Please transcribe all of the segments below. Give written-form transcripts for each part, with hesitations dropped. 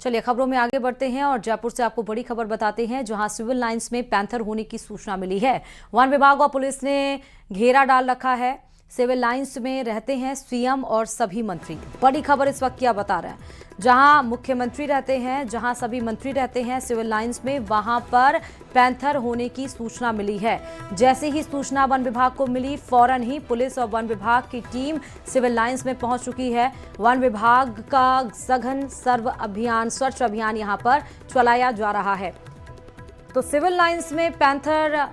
चलिए खबरों में आगे बढ़ते हैं और जयपुर से आपको बड़ी खबर बताते हैं, जहां सिविल लाइंस में पैंथर होने की सूचना मिली है। वन विभाग और पुलिस ने घेरा डाल रखा है। सिविल लाइंस में रहते हैं सीएम और सभी मंत्री। बड़ी खबर इस वक्त क्या बता रहे हैं, जहां मुख्यमंत्री रहते हैं, जहां सभी मंत्री रहते हैं सिविल लाइंस में, वहां पर पैंथर होने की सूचना मिली है। जैसे ही सूचना वन विभाग को मिली, फौरन ही पुलिस और वन विभाग की टीम सिविल लाइंस में पहुंच चुकी है। वन विभाग का सघन स्वच्छ अभियान यहां पर चलाया जा रहा है। तो सिविल लाइंस में पैंथर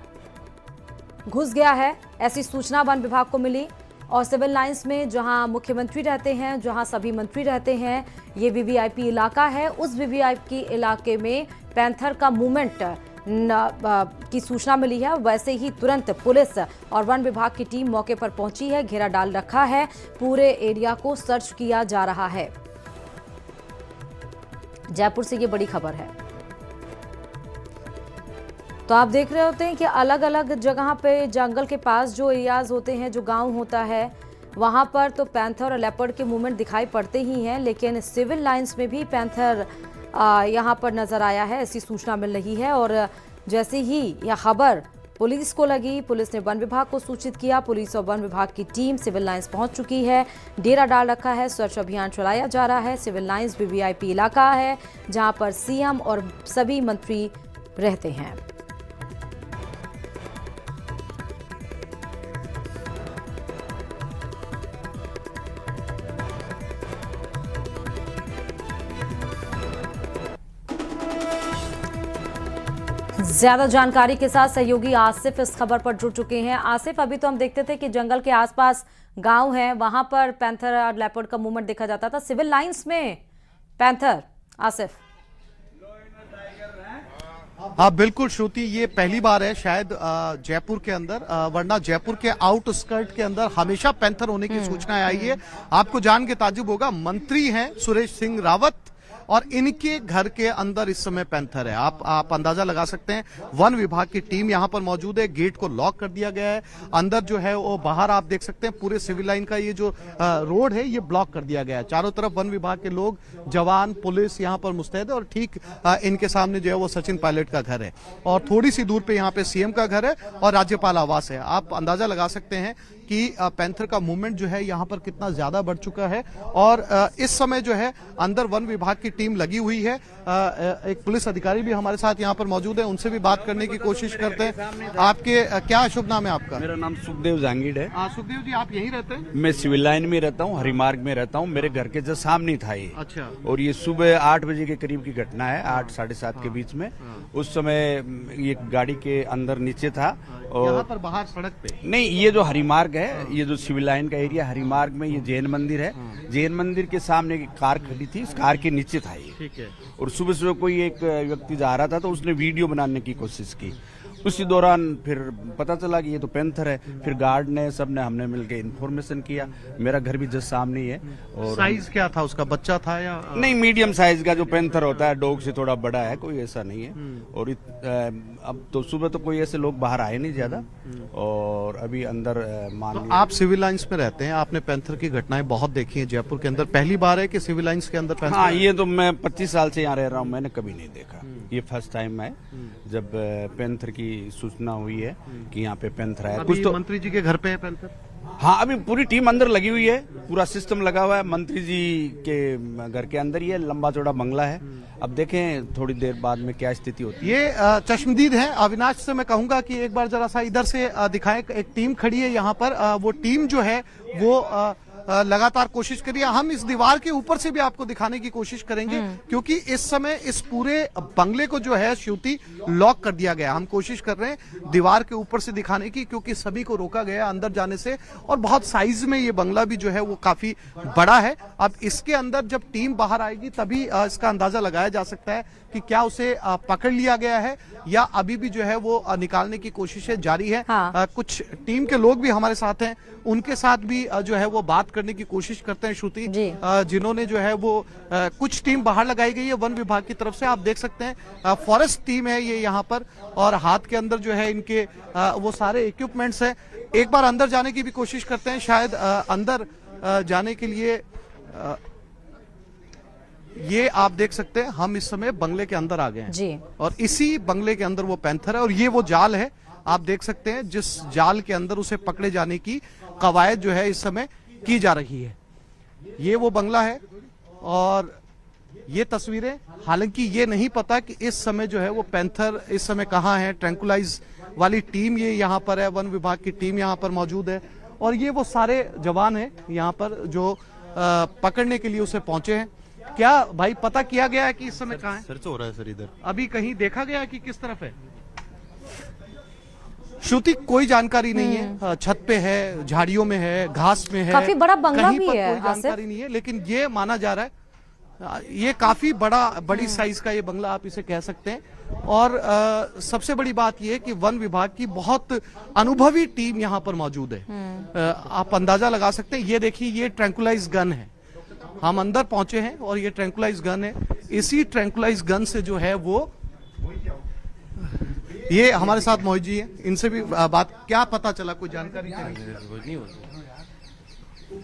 घुस गया है, ऐसी सूचना वन विभाग को मिली। और सिविल लाइंस में जहां मुख्यमंत्री रहते हैं, जहां सभी मंत्री रहते हैं, ये वीवीआईपी इलाका है। उस वीवीआईपी इलाके में पैंथर का मूवमेंट की सूचना मिली है। वैसे ही तुरंत पुलिस और वन विभाग की टीम मौके पर पहुंची है, घेरा डाल रखा है, पूरे एरिया को सर्च किया जा रहा है। जयपुर से ये बड़ी खबर है। तो आप देख रहे होते हैं कि अलग अलग जगह पे जंगल के पास जो एरियाज होते हैं, जो गांव होता है, वहां पर तो पैंथर और लेपर्ड के मूवमेंट दिखाई पड़ते ही हैं, लेकिन सिविल लाइंस में भी पैंथर यहां पर नजर आया है, ऐसी सूचना मिल रही है। और जैसे ही यह खबर पुलिस को लगी, पुलिस ने वन विभाग को सूचित किया। पुलिस और वन विभाग की टीम सिविल लाइंस पहुंच चुकी है, डेरा डाल रखा है, सर्च अभियान चलाया जा रहा है। सिविल लाइंस वीवीआईपी इलाका है, जहां पर सीएम और सभी मंत्री रहते हैं। ज्यादा जानकारी के साथ सहयोगी आसिफ इस खबर पर जुड़ चुके हैं। आसिफ, अभी तो हम देखते थे कि जंगल के आसपास गांव है, वहां पर पैंथर और लेपर्ड का मूवमेंट देखा जाता था, सिविल लाइंस में पैंथर। आसिफ। हाँ बिल्कुल श्रुति, ये पहली बार है शायद जयपुर के अंदर, वरना जयपुर के आउटस्कर्ट के अंदर हमेशा पैंथर होने की सूचनाएं आई है। आपको जान के ताज्जुब होगा, मंत्री हैं सुरेश सिंह रावत और इनके घर के अंदर इस समय पैंथर है। आप अंदाजा लगा सकते हैं। वन विभाग की टीम यहां पर मौजूद है, गेट को लॉक कर दिया गया है। अंदर जो है वो बाहर आप देख सकते हैं, पूरे सिविल लाइन का ये जो रोड है ये ब्लॉक कर दिया गया है। चारों तरफ वन विभाग के लोग, जवान, पुलिस यहां पर मुस्तैद है। और ठीक इनके सामने जो है वो सचिन पायलट का घर है और थोड़ी सी दूर पे यहाँ पे सीएम का घर है और राज्यपाल आवास है। आप अंदाजा लगा सकते हैं कि पैंथर का मूवमेंट जो है यहाँ पर कितना ज्यादा बढ़ चुका है। और इस समय जो है अंदर वन विभाग की टीम लगी हुई है। एक पुलिस अधिकारी भी हमारे साथ यहाँ पर मौजूद है, उनसे भी बात करने की कोशिश करते हैं। आपके क्या शुभ नाम है आपका? मेरा नाम सुखदेव जहांगीर है। सुखदेव जी, आप यहीं रहते हैं? मैं सिविल लाइन में रहता हूँ, हरिमार्ग में रहता हूँ। मेरे घर के जस्ट सामने था ये। अच्छा। और ये सुबह 8 बजे के करीब की घटना है, 8 साढ़े 7 के बीच में। उस समय ये गाड़ी के अंदर नीचे था और यहाँ पर बाहर सड़क पे नहीं, ये जो हरिमार्ग है, ये जो सिविल लाइन का एरिया हरिमार्ग में, ये जैन मंदिर है। जैन मंदिर के सामने एक कार खड़ी थी, इस कार के नीचे था ये। ठीक है। और सुबह सुबह कोई एक व्यक्ति जा रहा था तो उसने वीडियो बनाने की कोशिश की। उसी दौरान फिर पता चला कि ये तो पैंथर है। फिर गार्ड ने, सबने, हमने मिलकर इन्फॉर्मेशन किया। मेरा घर भी जस्ट सामने ही है। और साइज क्या था उसका? बच्चा था या नहीं? मीडियम साइज का जो पैंथर होता है, डॉग से थोड़ा बड़ा है, कोई ऐसा नहीं है। और अब तो सुबह तो कोई ऐसे लोग बाहर आए नहीं ज्यादा। और अभी अंदर तो आप सिविल लाइंस में रहते हैं, आपने पैंथर की घटनाएं बहुत देखी हैं जयपुर के अंदर। पहली बार है कि सिविल लाइंस के अंदर पैंथर? हाँ, ये तो मैं 25 साल से यहाँ रह रहा हूँ, मैंने कभी नहीं देखा। ये फर्स्ट टाइम है जब पैंथर की सूचना हुई है कि यहाँ पे पैंथर है। कुछ तो मंत्री जी के घर पे है पैंथर? हाँ, अभी पूरी टीम अंदर लगी हुई है, पूरा सिस्टम लगा हुआ है। मंत्री जी के घर के अंदर ही है, लंबा चौड़ा बंगला है। अब देखें थोड़ी देर बाद में क्या स्थिति होती है। ये चश्मदीद है। अविनाश से मैं कहूंगा कि एक बार जरा सा इधर से दिखाएं। एक टीम खड़ी है यहाँ पर, वो टीम जो है वो लगातार कोशिश करिए। हम इस दीवार के ऊपर से भी आपको दिखाने की कोशिश करेंगे, क्योंकि इस समय इस पूरे बंगले को जो है श्रुति लॉक कर दिया गया। हम कोशिश कर रहे हैं दीवार के ऊपर से दिखाने की, क्योंकि सभी को रोका गया अंदर जाने से। और बहुत साइज में ये बंगला भी जो है वो काफी बड़ा है। अब इसके अंदर जब टीम बाहर आएगी तभी इसका अंदाजा लगाया जा सकता है कि क्या उसे पकड़ लिया गया है या अभी भी जो है वो निकालने की कोशिशें जारी है। हाँ। कुछ टीम के लोग भी हमारे साथ हैं, उनके साथ भी जो है वो बात करने की कोशिश करते हैं श्रुति, जिन्होंने जो है वो कुछ टीम बाहर लगाई गई है वन विभाग की तरफ से। आप देख सकते हैं फॉरेस्ट टीम है ये यहाँ पर, और हाथ के अंदर जो है इनके वो सारे इक्विपमेंट्स है। एक बार अंदर जाने की भी कोशिश करते हैं, शायद अंदर जाने के लिए ये आप देख सकते हैं, हम इस समय बंगले के अंदर आ गए हैं जी। और इसी बंगले के अंदर वो पैंथर है और ये वो जाल है, आप देख सकते हैं, जिस जाल के अंदर उसे पकड़े जाने की कवायद जो है इस समय की जा रही है। ये वो बंगला है और ये तस्वीरें, हालांकि ये नहीं पता कि इस समय जो है वो पैंथर इस समय कहाँ है। ट्रैंकुलाइज वाली टीम ये यहाँ पर है, वन विभाग की टीम यहाँ पर मौजूद है और ये वो सारे जवान हैं यहाँ पर जो पकड़ने के लिए उसे पहुंचे हैं। क्या भाई पता किया गया है कि इस समय कहाँ है? सर्च हो रहा है सर इधर। अभी कहीं देखा गया है कि किस तरफ है? श्रुति कोई जानकारी नहीं है, छत पे है, झाड़ियों में है, घास में है, काफी बड़ा बंगला कहीं भी पर है, कोई जानकारी नहीं है, लेकिन ये माना जा रहा है ये काफी बड़ी साइज का ये बंगला आप इसे कह सकते हैं। और सबसे बड़ी बात ये है कि वन विभाग की बहुत अनुभवी टीम यहाँ पर मौजूद है। आप अंदाजा लगा सकते हैं, ये देखिए ये ट्रैंकुलाइज गन है, हम अंदर पहुंचे हैं और ये ट्रैंकुलाइज गन है। इसी ट्रैंकुलाइज गन से जो है वो, ये हमारे साथ मोहित जी है, इनसे भी बात, क्या पता चला, कोई जानकारी नहीं?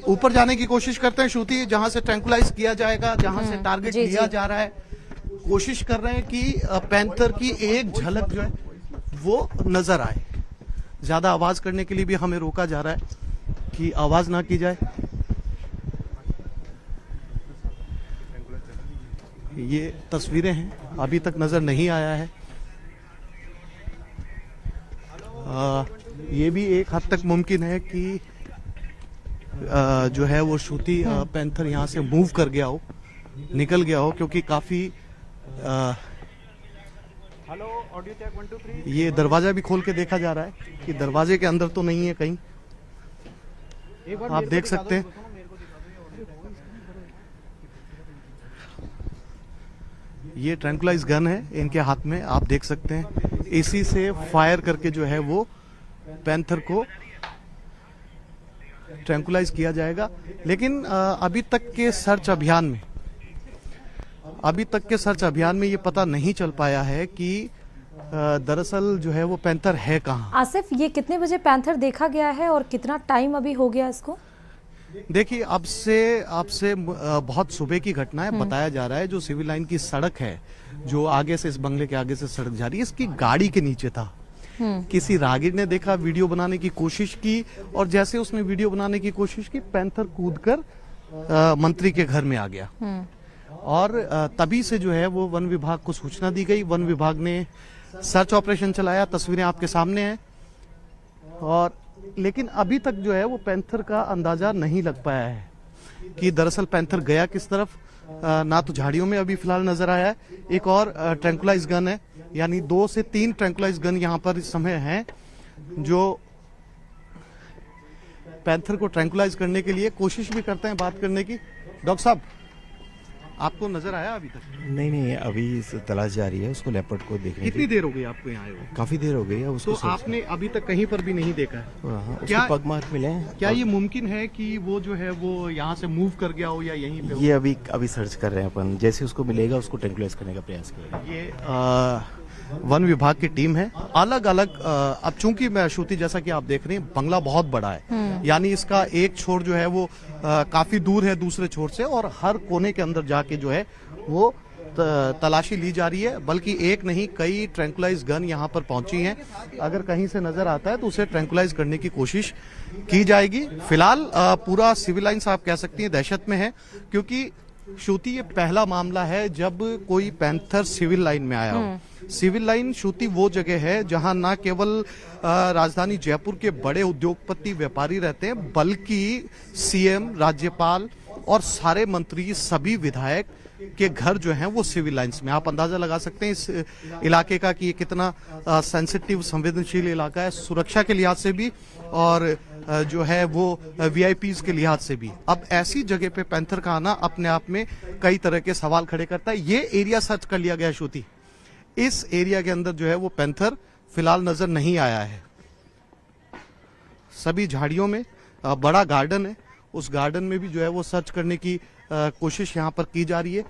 ऊपर जाने की कोशिश करते हैं श्रुति, जहां से ट्रैंकुलाइज किया जाएगा, जहां से टारगेट जी, लिया जी। जा रहा है, कोशिश कर रहे हैं कि पैंथर की एक झलक जो है वो नजर आए। ज्यादा आवाज करने के लिए भी हमें रोका जा रहा है कि आवाज ना की जाए। ये तस्वीरें हैं, अभी तक नजर नहीं आया है। ये भी एक हद तक मुमकिन है कि जो है वो श्रुति पैंथर यहाँ से मूव कर गया हो, निकल गया हो, क्योंकि काफी ये दरवाजा भी खोल के देखा जा रहा है कि दरवाजे के अंदर तो नहीं है कहीं, आप देख सकते हैं। ये ट्रैंकुलाइज गन है इनके हाथ में, आप देख सकते हैं, इसी से फायर करके जो है वो पैंथर को ट्रैंकुलाइज किया जाएगा। लेकिन अभी तक के सर्च अभियान में ये पता नहीं चल पाया है कि दरअसल जो है वो पैंथर है कहाँ। आसिफ, ये कितने बजे पैंथर देखा गया है और कितना टाइम अभी हो गया इसको? देखिए, आपसे बहुत सुबह की घटना है, बताया जा रहा है जो सिविल लाइन की सड़क है, जो आगे से इस बंगले के आगे से सड़क जा रही है, इसकी गाड़ी के नीचे था। किसी राहगीर ने देखा, वीडियो बनाने की कोशिश की और जैसे उसने वीडियो बनाने की कोशिश की, पैंथर कूदकर मंत्री के घर में आ गया और तभी से जो है वो वन विभाग को सूचना दी गई। वन विभाग ने सर्च ऑपरेशन चलाया, तस्वीरें आपके सामने हैं। और लेकिन अभी तक जो है वो पैंथर का अंदाजा नहीं लग पाया है कि दरअसल पैंथर गया किस तरफ। ना तो झाड़ियों में अभी फिलहाल नजर आया है। एक और ट्रैंकुलाइज गन है, यानी 2 से 3 ट्रैंकुलाइज गन यहाँ पर इस समय हैं जो पैंथर को ट्रैंकुलाइज करने के लिए कोशिश भी करते हैं बात करने की। डॉक्टर साहब, आपको नजर आया अभी तक? नहीं, अभी तलाश जारी है उसको, लेपर्ड को देखने की। कितनी देर हो गई आपको यहाँ आए हो? काफी देर हो गई है उसको। तो आपने अभी तक कहीं पर भी नहीं देखा है? उसको पग मार्क मिले हैं। क्या ये मुमकिन है कि वो जो है वो यहाँ से मूव कर गया हो या यहीं पे हो? ये अभी सर्च कर रहे हैं अपन, जैसे उसको मिलेगा उसको ट्रैंकुलाइज करने का प्रयास करेंगे। ये वन विभाग की टीम है, अलग अलग। अब चूंकि मैं श्रुति, जैसा कि आप देख रहे हैं, बंगला बहुत बड़ा है, यानी इसका एक छोर जो है वो काफी दूर है दूसरे छोर से, और हर कोने के अंदर जाके जो है वो तलाशी ली जा रही है। बल्कि एक नहीं, कई ट्रैंकुलाइज गन यहाँ पर पहुंची हैं। अगर कहीं से नजर आता है तो उसे ट्रैंकुलाइज करने की कोशिश की जाएगी। फिलहाल पूरा सिविल लाइन्स आप कह सकती हैं दहशत में है, क्योंकि श्रुति ये पहला मामला है जब कोई पैंथर सिविल लाइन में आया हो। सिविल लाइन श्रुति वो जगह है जहां ना केवल राजधानी जयपुर के बड़े उद्योगपति व्यापारी रहते हैं, बल्कि सीएम, राज्यपाल और सारे मंत्री, सभी विधायक के घर जो हैं वो सिविल लाइंस में। आप अंदाजा लगा सकते हैं इस इलाके का कि ये कितना सेंसिटिव, संवेदनशील इलाका है, सुरक्षा के लिहाज से भी और जो है वो वीआईपीज के लिहाज से भी। अब ऐसी जगह पे पैंथर का आना अपने आप में कई तरह के सवाल खड़े करता है। ये एरिया सर्च कर लिया गया श्रुति, इस एरिया के अंदर जो है वो पैंथर फिलहाल नजर नहीं आया है। सभी झाड़ियों में बड़ा गार्डन है, उस गार्डन में भी जो है वो सर्च करने की कोशिश यहाँ पर की जा रही है।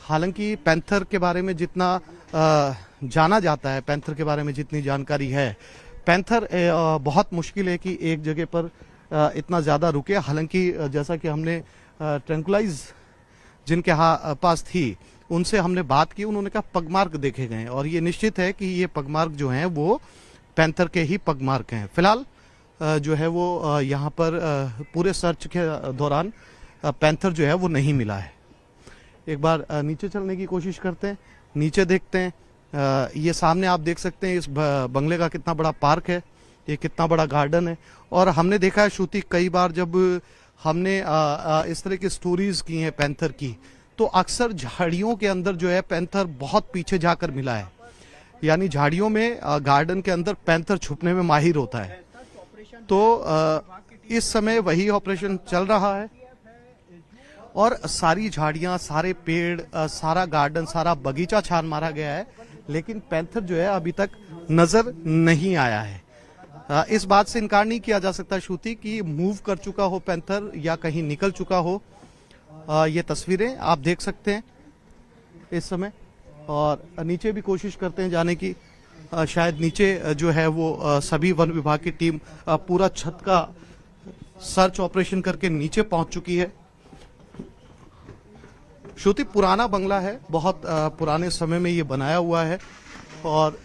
हालांकि पैंथर के बारे में जितना जाना जाता है, पैंथर के बारे में जितनी जानकारी है, पैंथर बहुत मुश्किल है कि एक जगह पर इतना ज्यादा रुके। हालांकि जैसा कि हमने ट्रैंकुलाइज जिनके पास थी, उनसे हमने बात की। उन्होंने कहा पगमार्क देखे गए हैं और ये निश्चित है कि ये पगमार्क जो हैं वो पैंथर के ही पगमार्क हैं। फिलहाल जो है वो यहाँ पर पूरे सर्च के दौरान पैंथर जो है वो नहीं मिला है। एक बार नीचे चलने की कोशिश करते हैं, नीचे देखते हैं। ये सामने आप देख सकते हैं इस बंगले का कितना बड़ा पार्क है, ये कितना बड़ा गार्डन है। और हमने देखा है श्रुति, कई बार जब हमने इस तरह की स्टोरीज की हैं पैंथर की, तो अक्सर झाड़ियों के अंदर जो है पैंथर बहुत पीछे जाकर मिला है। यानी झाड़ियों में गार्डन के अंदर पैंथर छुपने में माहिर होता है। तो इस समय वही ऑपरेशन चल रहा है और सारी झाड़ियां, सारे पेड़, सारा गार्डन, सारा बगीचा छान मारा गया है, लेकिन पैंथर जो है अभी तक नजर नहीं आया है। इस बात से इनकार नहीं किया जा सकता श्रुति कि मूव कर चुका हो पैंथर या कहीं निकल चुका हो। ये तस्वीरें आप देख सकते हैं इस समय, और नीचे भी कोशिश करते हैं जाने की। शायद नीचे जो है वो सभी वन विभाग की टीम पूरा छत का सर्च ऑपरेशन करके नीचे पहुंच चुकी है। श्रुति, पुराना बंगला है, बहुत पुराने समय में ये बनाया हुआ है और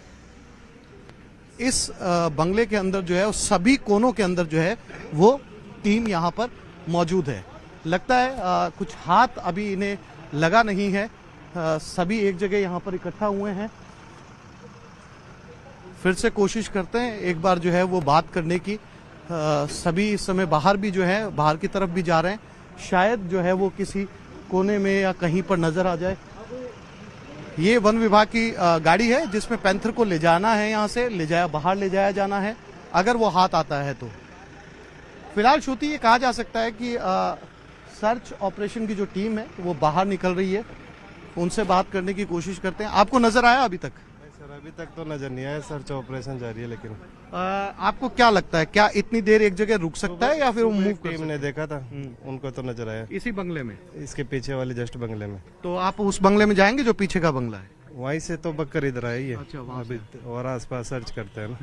इस बंगले के अंदर जो है सभी कोनों के अंदर जो है वो टीम यहाँ पर मौजूद है। लगता है कुछ हाथ अभी इन्हें लगा नहीं है, सभी एक जगह यहाँ पर इकट्ठा हुए हैं। फिर से कोशिश करते हैं एक बार जो है वो बात करने की। सभी इस समय बाहर भी जो है, बाहर की तरफ भी जा रहे हैं, शायद जो है वो किसी कोने में या कहीं पर नजर आ जाए। ये वन विभाग की गाड़ी है जिसमें पैंथर को ले जाना है, यहाँ से बाहर ले जाया जाना है अगर वो हाथ आता है तो। फिलहाल श्रुति, ये कहा जा सकता है कि सर्च ऑपरेशन की जो टीम है वो बाहर निकल रही है, उनसे बात करने की कोशिश करते हैं। आपको नजर आया अभी तक? सर अभी तक तो नजर नहीं आया, सर्च ऑपरेशन जारी है। लेकिन आपको क्या लगता है, क्या इतनी देर एक जगह रुक सकता है या फिर वो मूव कर टीम ने देखा था, उनको तो नजर आया इसी बंगले में? इसके पीछे वाले जस्ट बंगले में। तो आप उस बंगले में जाएंगे जो पीछे का बंगला है? वहीं से तो बक्कर इधर आई है। अच्छा, वहाँ अभी और आसपास सर्च करते हैं ना,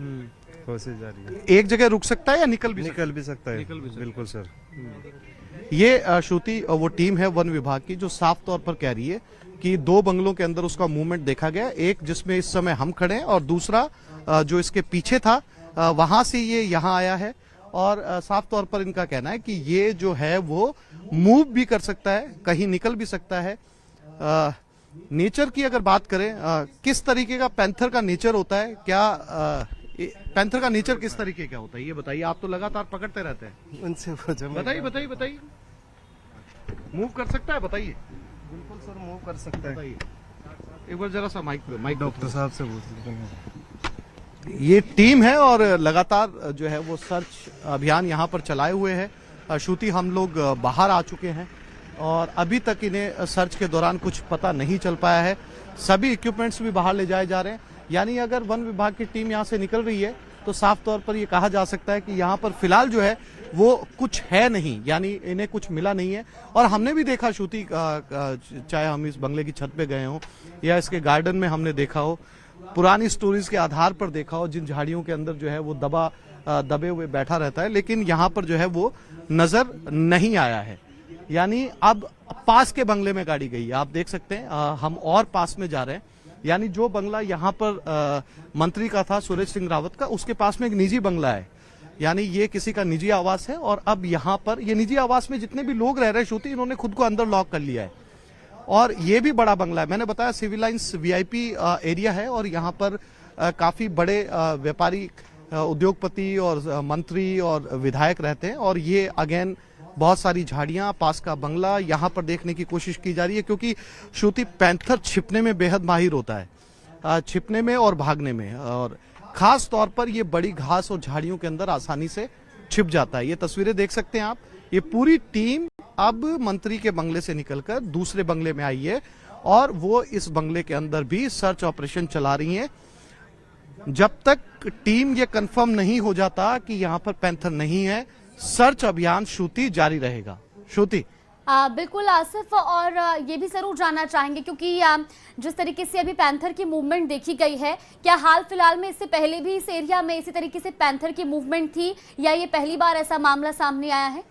कोशिश जारी है। एक जगह रुक सकता है या निकल भी निकल भी सकता है, बिल्कुल सर। ये श्रुति, वो टीम है वन विभाग की जो साफ तौर पर कह रही है कि दो बंगलों के अंदर उसका मूवमेंट देखा गया, एक जिसमें इस समय हम खड़े हैं और दूसरा जो इसके पीछे था वहां से ये यहाँ आया है। और साफ तौर पर इनका कहना है कि ये जो है वो मूव भी कर सकता है, कहीं निकल भी सकता है। नेचर की अगर बात करें, किस तरीके का पैंथर का नेचर होता है, क्या पैंथर का नेचर किस तरीके का होता है ये बताइए। आप तो लगातार पकड़ते रहते हैं, उनसे बताइए बताइए बताइए। मूव कर सकता है, बताइए। बिल्कुल सर, मूव कर सकता है। एक बार जरा सा माइक डॉक्टर साहब से पूछ लीजिए। ये टीम है और लगातार जो है वो सर्च अभियान यहाँ पर चलाए हुए है। श्रुति, हम लोग बाहर आ चुके हैं और अभी तक इन्हें सर्च के दौरान कुछ पता नहीं चल पाया है। सभी इक्विपमेंट्स भी बाहर ले जाए जा रहे हैं। यानी अगर वन विभाग की टीम यहाँ से निकल रही है तो साफ तौर पर ये कहा जा सकता है कि यहाँ पर फिलहाल जो है वो कुछ है नहीं, यानी इन्हें कुछ मिला नहीं है। और हमने भी देखा श्रुति, चाहे हम इस बंगले की छत पे गए हों या इसके गार्डन में हमने देखा हो, पुरानी स्टोरीज के आधार पर देखा हो, जिन झाड़ियों के अंदर जो है वो दबे हुए बैठा रहता है, लेकिन यहाँ पर जो है वो नजर नहीं आया है। यानी अब पास के बंगले में गाड़ी गई है, आप देख सकते हैं। हम और पास में जा रहे हैं, यानी जो बंगला यहाँ पर मंत्री का था, सुरेश सिंह रावत का, उसके पास में एक निजी बंगला है। यानी ये किसी का निजी आवास है और अब यहाँ पर ये निजी आवास में जितने भी लोग रह रहे हैं श्रुति, इन्होंने खुद को अंदर लॉक कर लिया है। और ये भी बड़ा बंगला है, मैंने बताया सिविल लाइंस VIP एरिया है और यहाँ पर काफी बड़े व्यापारी, उद्योगपति और मंत्री और विधायक रहते हैं। और ये अगेन बहुत सारी झाड़ियां, पास का बंगला यहाँ पर देखने की कोशिश की जा रही है, क्योंकि श्रुति, पैंथर छिपने में बेहद माहिर होता है, छिपने में और भागने में, और खास तौर पर ये बड़ी घास और झाड़ियों के अंदर आसानी से छिप जाता है। ये तस्वीरें देख सकते हैं आप। ये पूरी टीम अब मंत्री के बंगले से निकलकर दूसरे बंगले में आई है और वो इस बंगले के अंदर भी सर्च ऑपरेशन चला रही है। जब तक टीम ये कंफर्म नहीं हो जाता कि यहाँ पर पैंथर नहीं है, सर्च अभियान श्रुति जारी रहेगा। श्रुति, बिल्कुल आसिफ, और ये भी जरूर जानना चाहेंगे क्योंकि जिस तरीके से अभी पैंथर की मूवमेंट देखी गई है, क्या हाल फिलहाल में इससे पहले भी इस एरिया में इसी तरीके से पैंथर की मूवमेंट थी या ये पहली बार ऐसा मामला सामने आया है?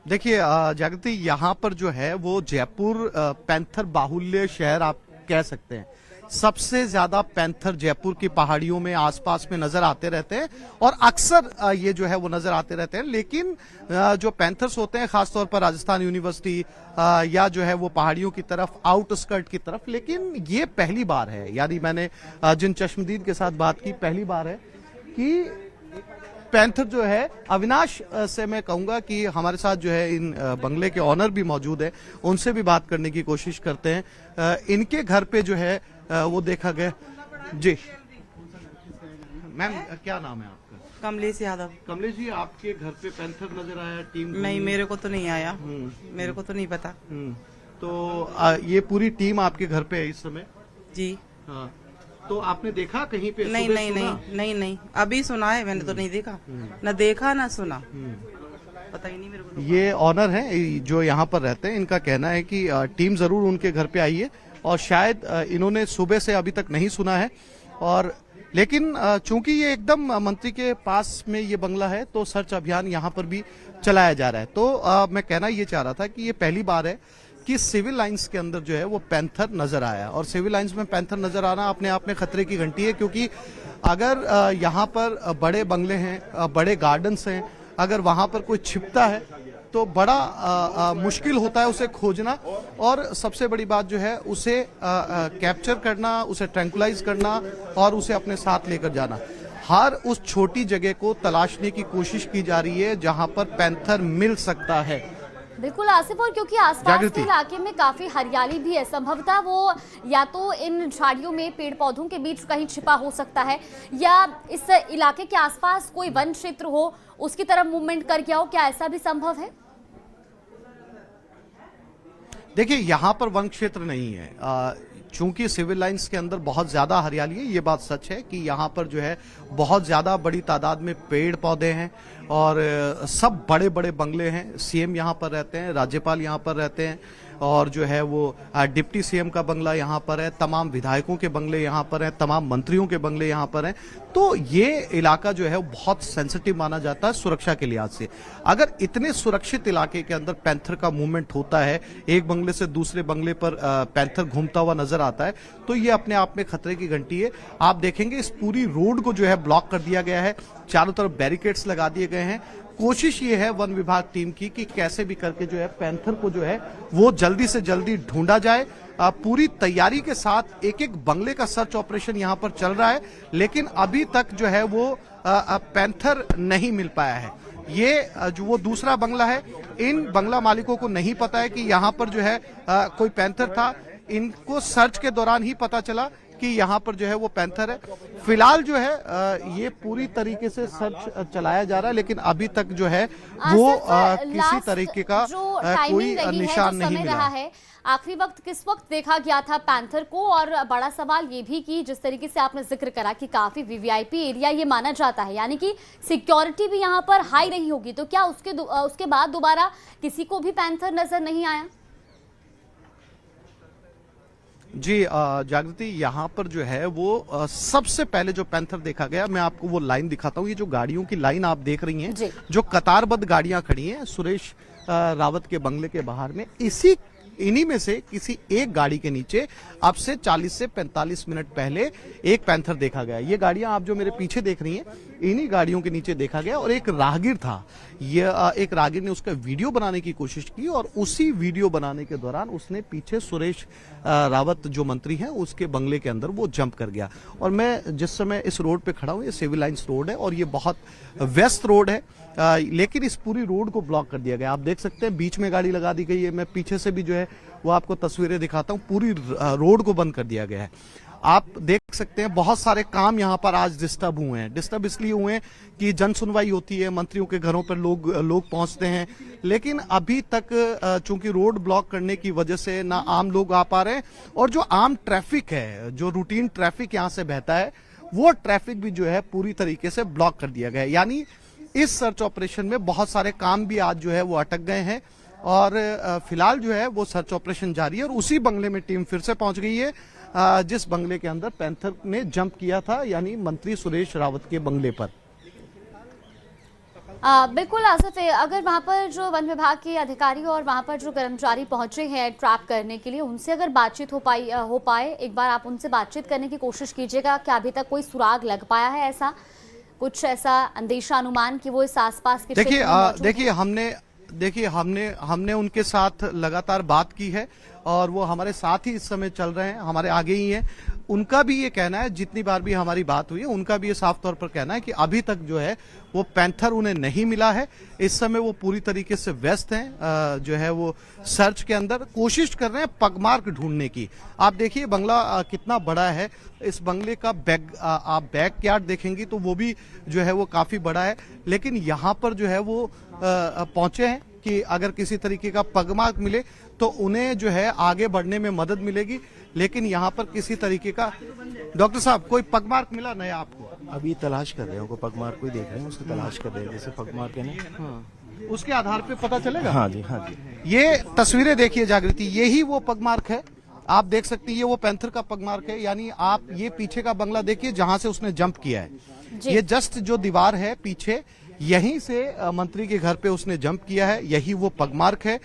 देखिए जागृति, यहाँ पर जो है वो जयपुर पैंथर बाहुल्य शहर आप कह सकते हैं। सबसे ज्यादा पैंथर जयपुर की पहाड़ियों में आसपास में नजर आते रहते हैं और अक्सर ये जो है वो नजर आते रहते हैं। लेकिन जो पैंथर्स होते हैं खासतौर पर राजस्थान यूनिवर्सिटी या जो है वो पहाड़ियों की तरफ, आउटस्कर्ट की तरफ, लेकिन ये पहली बार है, यानी मैंने जिन चश्मदीद के साथ बात की, पहली बार है कि पैंथर जो है, अविनाश से मैं कहूंगा कि हमारे साथ जो है इन बंगले के ऑनर भी मौजूद है, उनसे भी बात करने की कोशिश करते हैं। इनके घर पे जो है वो देखा गया। जी मैम, क्या नाम है आपका? कमलेश यादव। कमलेश जी, आपके घर पे पैंथर नजर आया? टीम नहीं, मेरे को तो नहीं आया, मेरे को तो नहीं पता। तो ये पूरी टीम आपके घर पे है इस समय? जी हाँ, तो आपने देखा कहीं पे? नहीं नहीं नहीं नहीं नहीं, अभी सुना है, मैंने तो नहीं देखा, न देखा ना सुना, पता ही नहीं मेरे को तो। ये ऑनर हैं जो यहाँ पर रहते हैं, इनका कहना है कि टीम जरूर उनके घर पे आई है और शायद इन्होंने सुबह से अभी तक नहीं सुना है। और लेकिन चूंकि ये एकदम मंत्री के पास में ये बंगला है, तो सर्च अभियान यहाँ पर भी चलाया जा रहा है। तो मैं कहना ये चाह रहा था कि ये पहली बार है कि सिविल लाइंस के अंदर जो है वो पैंथर नजर आया, और सिविल लाइंस में पैंथर नजर आना अपने आप में खतरे की घंटी है, क्योंकि अगर यहाँ पर बड़े बंगले हैं, बड़े गार्डन्स हैं, अगर वहां पर कोई छिपता है तो बड़ा मुश्किल होता है उसे खोजना, और सबसे बड़ी बात जो है उसे कैप्चर करना, उसे ट्रैंकुलाइज करना और उसे अपने साथ लेकर जाना। हर उस छोटी जगह को तलाशने की कोशिश की जा रही है जहां पर पैंथर मिल सकता है। बिल्कुल आसिफ, और क्योंकि आसपास के इलाके में काफी हरियाली भी है, संभवतः वो या तो इन झाड़ियों में, पेड़ पौधों के बीच कहीं छिपा हो सकता है, या इस इलाके के आसपास कोई वन क्षेत्र हो, उसकी तरफ मूवमेंट कर गया हो। क्या ऐसा भी संभव है? देखिए, यहाँ पर वन क्षेत्र नहीं है, चूंकि सिविल लाइंस के अंदर बहुत ज्यादा हरियाली है। ये बात सच है कि यहाँ पर जो है बहुत ज्यादा बड़ी तादाद में पेड़ पौधे हैं और सब बड़े बड़े बंगले हैं। सीएम यहाँ पर रहते हैं, राज्यपाल यहाँ पर रहते हैं, और जो है वो डिप्टी सीएम का बंगला यहाँ पर है, तमाम विधायकों के बंगले यहाँ पर हैं, तमाम मंत्रियों के बंगले यहाँ पर हैं। तो ये इलाका जो है वो बहुत सेंसिटिव माना जाता है सुरक्षा के लिहाज से। अगर इतने सुरक्षित इलाके के अंदर पैंथर का मूवमेंट होता है, एक बंगले से दूसरे बंगले पर पैंथर घूमता हुआ नजर आता है, तो ये अपने आप में खतरे की घंटी है। आप देखेंगे इस पूरी रोड को जो है ब्लॉक कर दिया गया है, चारों तरफ बैरिकेड्स लगा दिए गए हैं। कोशिश ये है वन विभाग टीम की कि कैसे भी करके जो है पैंथर को जो है वो जल्दी से जल्दी ढूंढा जाए। पूरी तैयारी के साथ एक एक बंगले का सर्च ऑपरेशन यहाँ पर चल रहा है, लेकिन अभी तक जो है वो पैंथर नहीं मिल पाया है। ये जो वो दूसरा बंगला है, इन बंगला मालिकों को नहीं पता है कि यहाँ पर जो है कोई पैंथर था। इनको सर्च के दौरान ही पता चला कि यहाँ पर जो है वो पैंथर है। फिलहाल जो है ये पूरी तरीके से सर्च चलाया जा रहा है, लेकिन अभी तक जो है वो किसी तरीके का कोई निशान नहीं मिला है। आखिरी वक्त किस वक्त देखा गया था पैंथर को? और बड़ा सवाल ये भी कि जिस तरीके से आपने जिक्र करा कि काफी वीवीआईपी एरिया ये माना जाता है, यानी कि सिक्योरिटी भी यहाँ पर हाई रही होगी, तो क्या उसके बाद दोबारा किसी को भी पैंथर नजर नहीं आया? जी जागृति, यहाँ पर जो है वो सबसे पहले जो पैंथर देखा गया, मैं आपको वो लाइन दिखाता हूँ। ये जो गाड़ियों की लाइन आप देख रही हैं, जो कतारबद्ध गाड़ियां खड़ी हैं सुरेश रावत के बंगले के बाहर में, इन्हीं में से किसी एक गाड़ी के नीचे अब से 40 से 45 मिनट पहले एक पैंथर देखा गया। ये गाड़ियां आप जो मेरे पीछे देख रही हैं, इन्हीं गाड़ियों के नीचे देखा गया। और एक राहगीर था, ये एक राहगीर ने उसका वीडियो बनाने की कोशिश की, और उसी वीडियो बनाने के दौरान उसने पीछे सुरेश रावत जो मंत्री हैं उसके बंगले के अंदर वो जंप कर गया। और मैं जिस समय इस रोड पे खड़ा हूँ, ये सिविल लाइंस रोड है और ये बहुत व्यस्त रोड है, लेकिन इस पूरी रोड को ब्लॉक कर दिया गया। आप देख सकते हैं बीच में गाड़ी लगा दी गई है। मैं पीछे से भी जो है वो आपको तस्वीरें दिखाता हूँ, पूरी रोड को बंद कर दिया गया है। आप देख सकते हैं बहुत सारे काम यहाँ पर आज डिस्टर्ब हुए हैं। डिस्टर्ब इसलिए हुए हैं कि जन सुनवाई होती है, मंत्रियों के घरों पर लोग पहुंचते हैं, लेकिन अभी तक चूंकि रोड ब्लॉक करने की वजह से ना आम लोग आ पा रहे हैं, और जो आम ट्रैफिक है, जो रूटीन ट्रैफिक यहाँ से बहता है, वो ट्रैफिक भी जो है पूरी तरीके से ब्लॉक कर दिया गया है। यानी इस सर्च ऑपरेशन में बहुत सारे काम भी आज जो है वो अटक गए हैं, और फिलहाल जो है वो सर्च ऑपरेशन जारी है। और उसी बंगले में टीम फिर से पहुंच गई है जिस बंगले के अंदर पैंथर ने जंप किया था, यानी मंत्री सुरेश रावत के बंगले पर। बिल्कुल आसिफ, अगर वहाँ पर जो वन विभाग के अधिकारी और वहाँ पर जो कर्मचारी पहुंचे हैं ट्रैप करने के लिए, उनसे अगर बातचीत हो पाए, एक बार आप उनसे बातचीत करने की कोशिश कीजिएगा। क्या अभी तक कोई सुराग लग पाया है, ऐसा कुछ ऐसा अंदेशा अनुमान कि वो इस आसपास के क्षेत्र में मौजूद हैं? देखिए हमने उनके साथ लगातार बात की है और वो हमारे साथ ही इस समय चल रहे हैं, हमारे आगे ही हैं। उनका भी ये कहना है, जितनी बार भी हमारी बात हुई है, उनका भी ये साफ तौर पर कहना है कि अभी तक जो है वो पैंथर उन्हें नहीं मिला है। इस समय वो पूरी तरीके से व्यस्त हैं, जो है वो सर्च के अंदर कोशिश कर रहे हैं पगमार्क ढूंढने की। आप देखिए बंगला कितना बड़ा है, इस बंगले का आप बैक यार्ड देखेंगी तो वो भी जो है वो काफी बड़ा है, लेकिन यहाँ पर जो है वो पहुंचे हैं कि अगर किसी तरीके का पगमार्क मिले तो उन्हें जो है आगे बढ़ने में मदद मिलेगी। लेकिन यहाँ पर किसी तरीके का, डॉक्टर साहब, कोई पगमार्क मिला नहीं आपको? अभी तलाश कर रहे हैं, उनको पगमार्क को ही देख रहे हैं, उसकी तलाश कर रहे हैं, जैसे पगमार्क है ना। उसके आधार पे पता चलेगा। हाँ जी। ये तस्वीरें देखिए जागृति, यही वो पगमार्क है, आप देख सकती है, ये वो पैंथर का पगमार्क है। यानी आप ये पीछे का बंगला देखिए जहां से उसने जंप किया है, ये जस्ट जो दीवार है पीछे, यहीं से मंत्री के घर पे उसने जंप किया है, यही वो पगमार्क है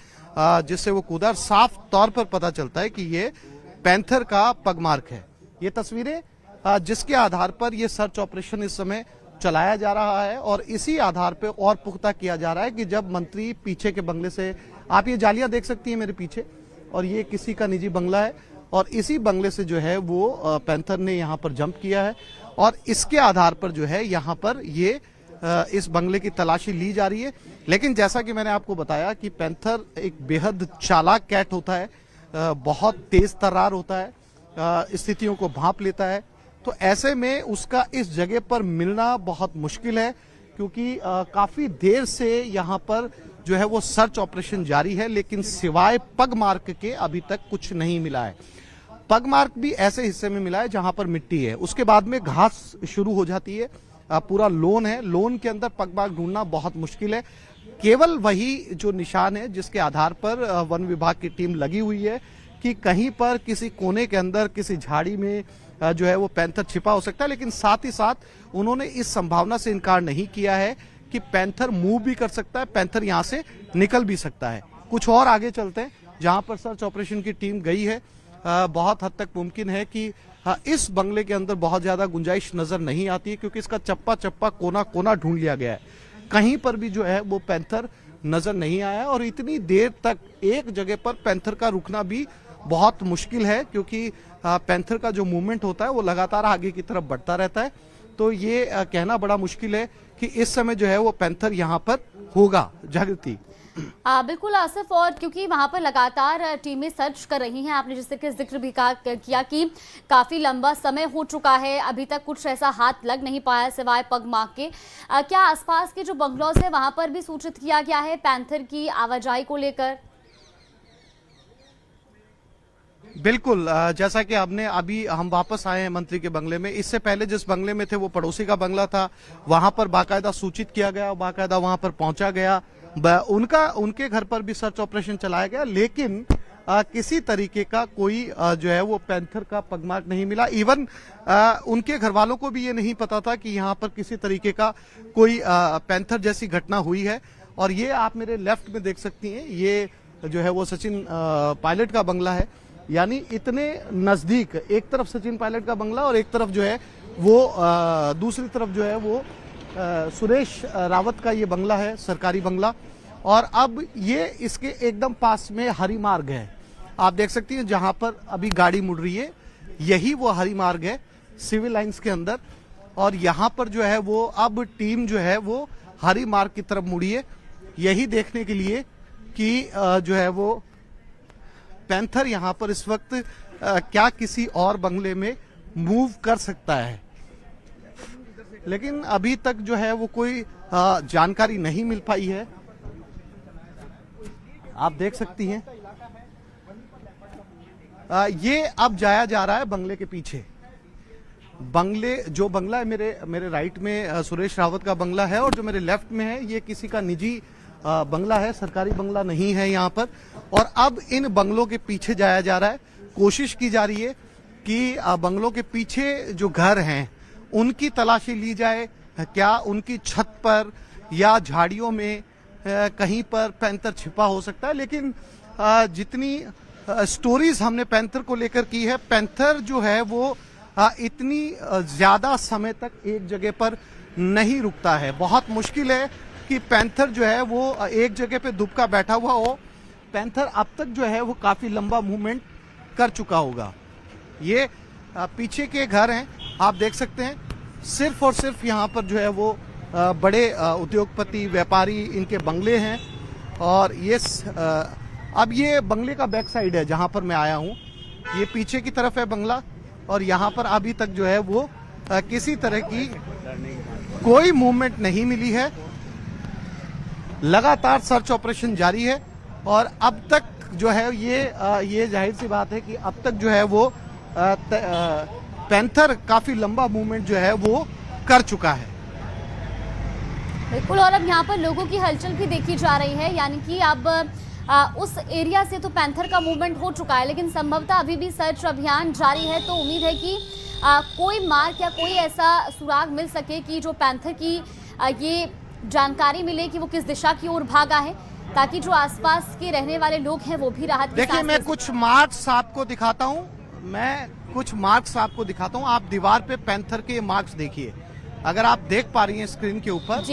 जिससे वो कूदा। साफ तौर पर पता चलता है कि ये पैंथर का पगमार्क है। ये तस्वीरें जिसके आधार पर ये सर्च ऑपरेशन इस समय चलाया जा रहा है और इसी आधार पे और पुख्ता किया जा रहा है कि जब मंत्री पीछे के बंगले से, आप ये जालियां देख सकती हैं मेरे पीछे, और ये किसी का निजी बंगला है और इसी बंगले से जो है वो पैंथर ने यहाँ पर जंप किया है और इसके आधार पर जो है यहाँ पर ये इस बंगले की तलाशी ली जा रही है। लेकिन जैसा कि मैंने आपको बताया कि पैंथर एक बेहद चालाक कैट होता है, बहुत तेज तर्रार होता है, स्थितियों को भांप लेता है, तो ऐसे में उसका इस जगह पर मिलना बहुत मुश्किल है, क्योंकि काफी देर से यहाँ पर जो है वो सर्च ऑपरेशन जारी है, लेकिन सिवाय पगमार्क के अभी तक कुछ नहीं मिला है। पगमार्क भी ऐसे हिस्से में मिला है जहां पर मिट्टी है, उसके बाद में घास शुरू हो जाती है, पूरा लोन है, लोन के अंदर पगमार्क ढूंढना बहुत मुश्किल है। केवल वही जो निशान है जिसके आधार पर वन विभाग की टीम लगी हुई है कि कहीं पर किसी कोने के अंदर किसी झाड़ी में जो है वो पैंथर छिपा हो सकता है। लेकिन साथ ही साथ उन्होंने इस संभावना से इनकार नहीं किया है कि पैंथर मूव भी कर सकता है, पैंथर यहां से निकल भी सकता है। कुछ और आगे चलते हैं जहां पर सर्च ऑपरेशन की टीम गई है। बहुत हद तक मुमकिन है कि इस बंगले के अंदर बहुत ज्यादा गुंजाइश नजर नहीं आती है, क्योंकि इसका चप्पा चप्पा कोना कोना ढूंढ लिया गया है, कहीं पर भी जो है वो पैंथर नजर नहीं आया। और इतनी देर तक एक जगह पर पैंथर का रुकना भी बहुत मुश्किल है, क्योंकि पैंथर का जो मूवमेंट होता है वो लगातार आगे की तरफ बढ़ता रहता है। तो ये कहना बड़ा मुश्किल है कि इस समय जो है वो पैंथर यहाँ पर होगा। जागृति, बिल्कुल आसिफ, और क्योंकि वहां पर लगातार टीमें सर्च कर रही हैं, आपने जिससे कि जिक्र भी किया कि काफी लंबा समय हो चुका है, अभी तक कुछ ऐसा हाथ लग नहीं पाया सिवाय पगमार्क के। क्या आसपास के जो बंगलौज है वहां पर भी सूचित किया गया है पैंथर की आवाजाही को लेकर? बिल्कुल, जैसा कि आपने, अभी हम वापस आए हैं मंत्री के बंगले में, इससे पहले जिस बंगले में थे वो पड़ोसी का बंगला था, वहां पर बाकायदा सूचित किया गया, बाकायदा वहां पर पहुंचा गया, उनके घर पर भी सर्च ऑपरेशन चलाया गया, लेकिन किसी तरीके का कोई जो है वो पैंथर का पगमार्क नहीं मिला। इवन उनके घर वालों को भी ये नहीं पता था कि यहाँ पर किसी तरीके का कोई पैंथर जैसी घटना हुई है। और ये आप मेरे लेफ्ट में देख सकती हैं, ये जो है वो सचिन पायलट का बंगला है, यानी इतने नजदीक, एक तरफ सचिन पायलट का बंगला और एक तरफ जो है वो दूसरी तरफ जो है वो सुरेश रावत का ये बंगला है, सरकारी बंगला। और अब ये इसके एकदम पास में हरी मार्ग है, आप देख सकती हैं जहां पर अभी गाड़ी मुड़ रही है, यही वो हरी मार्ग है सिविल लाइंस के अंदर। और यहां पर जो है वो अब टीम जो है वो हरी मार्ग की तरफ मुड़ी है, यही देखने के लिए कि जो है वो पैंथर यहां पर इस वक्त क्या किसी और बंगले में मूव कर सकता है। लेकिन अभी तक जो है वो कोई जानकारी नहीं मिल पाई है, आप देख सकती हैं। ये अब जाया जा रहा है बंगले के पीछे। जो बंगला है मेरे राइट में सुरेश रावत का बंगला है, और जो मेरे लेफ्ट में है ये किसी का निजी बंगला है, सरकारी बंगला नहीं है यहाँ पर। और अब इन बंगलों के पीछे जाया जा रहा है, कोशिश की जा रही है कि बंगलों के पीछे जो घर हैं उनकी तलाशी ली जाए, क्या उनकी छत पर या झाड़ियों में कहीं पर पैंथर छिपा हो सकता है। लेकिन जितनी स्टोरीज हमने पैंथर को लेकर की है, पैंथर जो है वो इतनी ज्यादा समय तक एक जगह पर नहीं रुकता है। बहुत मुश्किल है कि पैंथर जो है वो एक जगह पे दुबका बैठा हुआ हो। पैंथर अब तक जो है वो काफी लंबा मूवमेंट कर चुका होगा। ये पीछे के घर हैं, आप देख सकते हैं, सिर्फ और सिर्फ यहाँ पर जो है वो बड़े उद्योगपति व्यापारी इनके बंगले हैं। और ये अब ये बंगले का बैक साइड है जहां पर मैं आया हूं, ये पीछे की तरफ है बंगला, और यहां पर अभी तक जो है वो किसी तरह की कोई मूवमेंट नहीं मिली है। लगातार सर्च ऑपरेशन जारी है और अब तक जो है ये जाहिर सी बात है कि अब तक जो है वो पैंथर काफी लंबा मूवमेंट जो है वो कर चुका है। बिल्कुल, और अब यहाँ पर लोगों की हलचल भी देखी जा रही है, यानी कि अब उस एरिया से तो पैंथर का मूवमेंट हो चुका है, लेकिन संभवतः अभी भी सर्च अभियान जारी है। तो उम्मीद है कि कोई मार्क या कोई ऐसा सुराग मिल सके कि जो पैंथर की ये जानकारी मिले कि वो किस दिशा की ओर भागा है, ताकि जो आसपास के रहने वाले लोग हैं वो भी राहत की देखिए, सांस मैं ले कुछ मार्क्स आपको दिखाता हूं। आप दीवार पे पैंथर के मार्क्स देखिए, अगर आप देख पा रही हैं स्क्रीन के ऊपर,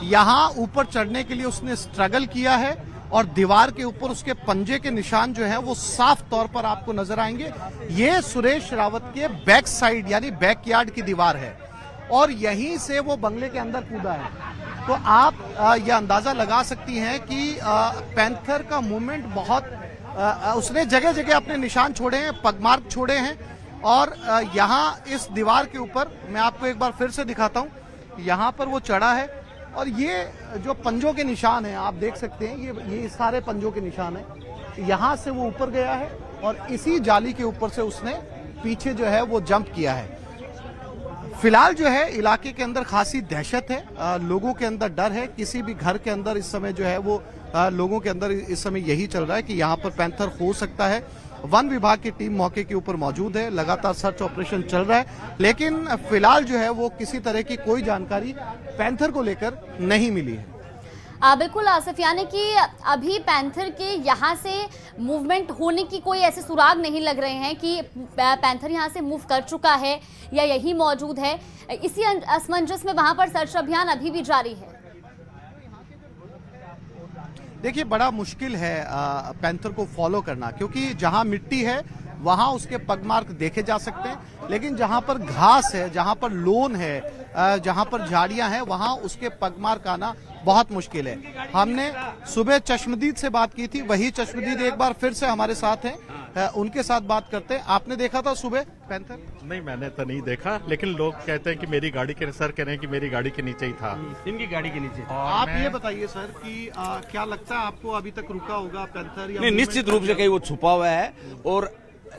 यहाँ ऊपर चढ़ने के लिए उसने स्ट्रगल किया है और दीवार के ऊपर उसके पंजे के निशान जो है वो साफ तौर पर आपको नजर आएंगे। ये सुरेश रावत के बैक साइड यानी बैकयार्ड की दीवार है और यहीं से वो बंगले के अंदर कूदा है। तो आप यह अंदाजा लगा सकती हैं कि पैंथर का मूवमेंट बहुत उसने जगह जगह अपने निशान छोड़े हैं, पगमार्क छोड़े हैं। और यहाँ इस दीवार के ऊपर मैं आपको एक बार फिर से दिखाता हूँ, यहाँ पर वो चढ़ा है और ये जो पंजों के निशान हैं आप देख सकते हैं, ये सारे पंजों के निशान हैं। यहाँ से वो ऊपर गया है और इसी जाली के ऊपर से उसने पीछे जो है वो जंप किया है। फिलहाल जो है इलाके के अंदर खासी दहशत है, लोगों के अंदर डर है। किसी भी घर के अंदर इस समय जो है वो लोगों के अंदर इस समय यही चल रहा है कि यहाँ पर पैंथर हो सकता है। वन विभाग की टीम मौके के ऊपर मौजूद है, लगातार सर्च ऑपरेशन चल रहा है, लेकिन फिलहाल जो है वो किसी तरह की कोई जानकारी पैंथर को लेकर नहीं मिली है। बिल्कुल आसिफ, यानी कि अभी पैंथर के यहाँ से मूवमेंट होने की कोई ऐसे सुराग नहीं लग रहे हैं कि पैंथर यहाँ से मूव कर चुका है या यही मौजूद है। इसी असमंजस में वहां पर सर्च अभियान अभी भी जारी है। देखिए, बड़ा मुश्किल है पैंथर को फॉलो करना, क्योंकि जहां मिट्टी है वहां उसके पगमार्क देखे जा सकते हैं, लेकिन जहां पर घास है, जहां पर लोन है, जहां पर झाड़ियां हैं, वहां उसके पगमार्क आना बहुत मुश्किल है। हमने सुबह चश्मदीद से बात की थी, वही चश्मदीद एक बार फिर से हमारे साथ हैं, उनके साथ बात करते हैं। आपने देखा था सुबह पैंथर? नहीं, मैंने तो नहीं देखा, लेकिन लोग कहते हैं कि मेरी गाड़ी के सर कह रहे हैं कि मेरी गाड़ी के नीचे ही था। इनकी गाड़ी के नीचे। आप ये बताइए सर कि क्या लगता है आपको, अभी तक रुका होगा पैंथर या नहीं, निश्चित रूप से कहीं वो छुपा हुआ है। और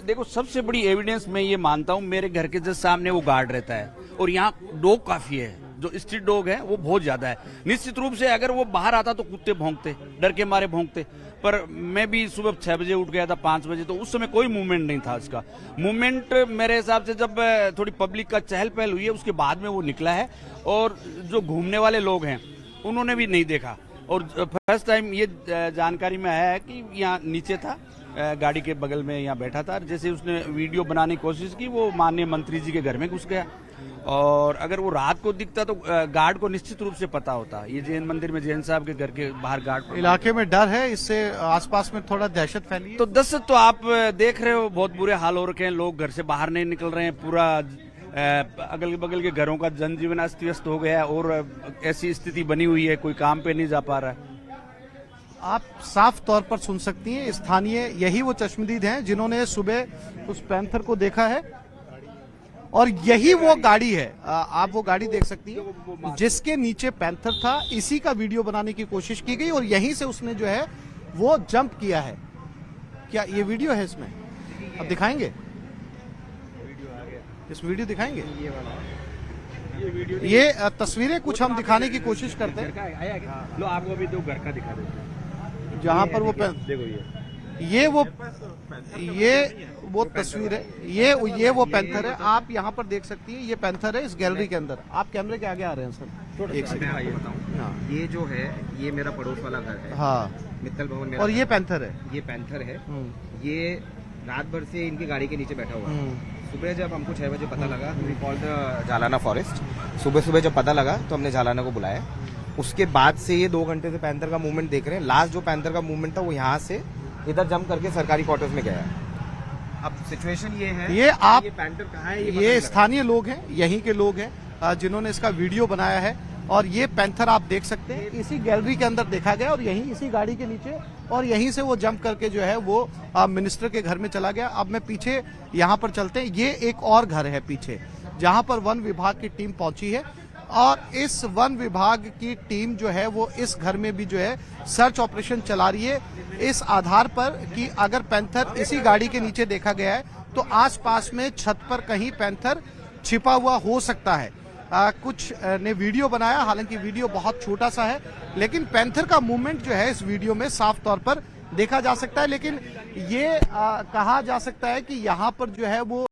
देखो, सबसे बड़ी एविडेंस मैं ये मानता हूँ, मेरे घर के जस्ट सामने वो गार्ड रहता है और यहाँ डॉग काफी है, जो स्ट्रीट डॉग है वो बहुत ज्यादा है। निश्चित रूप से अगर वो बाहर आता तो कुत्ते भौंकते, डर के मारे भौंकते। पर मैं भी सुबह 6 बजे उठ गया था, 5 बजे, तो उस समय कोई मूवमेंट नहीं था। उसका मूवमेंट मेरे हिसाब से जब थोड़ी पब्लिक का चहल पहल हुई है उसके बाद में वो निकला है, और जो घूमने वाले लोग हैं उन्होंने भी नहीं देखा। और फर्स्ट टाइम ये जानकारी में आया है कि यहाँ नीचे था, गाड़ी के बगल में यहाँ बैठा था। जैसे उसने वीडियो बनाने की कोशिश की, वो माननीय मंत्री जी के घर में घुस गया। और अगर वो रात को दिखता तो गार्ड को निश्चित रूप से पता होता। ये जैन मंदिर में जैन साहब के घर के बाहर गार्ड। इलाके में डर है, इससे आसपास में थोड़ा दहशत फैली है। तो दहशत तो आप देख रहे हो, बहुत बुरे हाल हो रखे हैं, लोग घर से बाहर नहीं निकल रहे हैं, पूरा अगल बगल के घरों का जनजीवन अस्त व्यस्त हो गया है और ऐसी स्थिति बनी हुई है, कोई काम पे नहीं जा पा रहा है। आप साफ तौर पर सुन सकती हैं, स्थानीय यही वो चश्मदीद हैं जिन्होंने सुबह उस पैंथर को देखा है, और यही वो गाड़ी है, आप वो गाड़ी देख सकती हैं जिसके नीचे पैंथर था। इसी का वीडियो बनाने की कोशिश की गई और यहीं से उसने जो है वो जंप किया है। क्या ये वीडियो है इसमें? अब दिखाएंगे, इस वीडियो दिखाएंगे, ये तस्वीरें कुछ हम दिखाने की कोशिश करते हैं। लो, आपको अभी दो घर का दिखा देते हैं, जहां पर वो देखो, ये वो तस्वीर है, ये वो पैंथर है। आप यहाँ पर देख सकती हैं, ये पैंथर है इस गैलरी के अंदर। आप कैमरे के आगे आ रहे हैं सर, एक सेकंड। मैं बताऊं, हाँ ये जो है ये मेरा पड़ोस वाला घर है, हाँ, मित्तल भवन मेरा और ये घर पैंथर है। है। ये पैंथर है, ये रात भर से इनकी गाड़ी के नीचे बैठा हुआ है। सुबह जब हमको 6 बजे पता लगा, we called the Jalna forest. सुबह जब पता लगा तो हमने जालाना को बुलाया। उसके बाद से ये 2 घंटे से पैंथर का मूवमेंट देख रहे हैं। लास्ट जो पैंथर का मूवमेंट था वो यहाँ से इधर जंप करके सरकारी क्वार्टर्स में गया है। अब सिचुएशन ये है, ये आप ये पैंथर कहाँ है, पता ये नहीं स्थानीय लोग हैं, यहीं के लोग हैं जिन्होंने इसका वीडियो बनाया है। और ये पैंथर आप देख सकते हैं इसी गैलरी के अंदर देखा गया, और यहीं इसी गाड़ी के नीचे, और यहीं से वो जंप करके जो है वो मिनिस्टर के घर में चला गया। अब मैं पीछे यहाँ पर चलते हैं, ये एक और घर है पीछे जहाँ पर वन विभाग की टीम पहुंची है, और इस वन विभाग की टीम जो है वो इस घर में भी जो है सर्च ऑपरेशन चला रही है, इस आधार पर कि अगर पैंथर इसी गाड़ी के नीचे देखा गया है तो आसपास में छत पर कहीं पैंथर छिपा हुआ हो सकता है। कुछ ने वीडियो बनाया, हालांकि वीडियो बहुत छोटा सा है, लेकिन पैंथर का मूवमेंट जो है इस वीडियो में साफ तौर पर देखा जा सकता है। लेकिन ये कहा जा सकता है कि यहाँ पर जो है वो